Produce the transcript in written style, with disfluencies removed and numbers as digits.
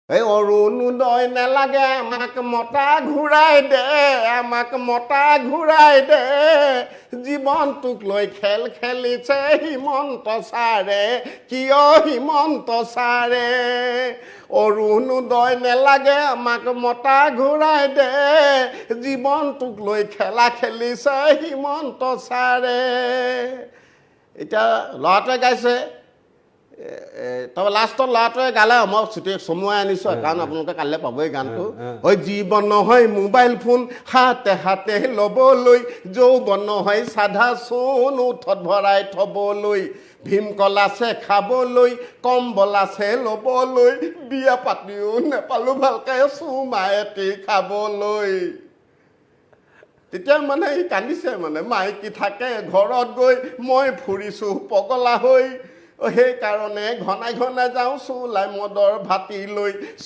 এই অৰুণোদয় নেলাগে আমাক মতা ঘূৰাই দে আমাক মতা ঘূৰাই দে জীৱনটোক লৈ খেল খেলিছে হিমন্ত ছাৰে কিয় হিমন্ত ছাৰে অৰুণোদয় নেলাগে আমাক মতা ঘূৰাই দে জীৱনটোক লৈ খেলা খেলিছে হিমন্ত ছাৰে এতিয়া ল'ৰাটোৱে গাইছে তবে লাষ্টত ল'ৰাটোৱে গালে মই ছুটি চমুৱাই আনিছোঁ কাৰণ আপোনালোকে কাইলৈ পাবই গানটো হয় জীৱন নহয় মোবাইল ফোন হাতে হাতে ল'বলৈ যৌৱন নহয় চাধা চোন উঠত ভৰাই থ'বলৈ ভীমকল আছে খাবলৈ কম্বল আছে ল'বলৈ বিয়া পাতিও নেপালোঁ ভালকৈ চুমা এটি খাবলৈ তেতিয়া মানে সি কান্দিছে মানে মাইকী থাকে ঘৰত গৈ মই ফুৰিছোঁ পগলা হৈ সেইকাৰণে ঘনাই ঘনাই যাওঁ চুলাই মদৰ ভাতি লৈ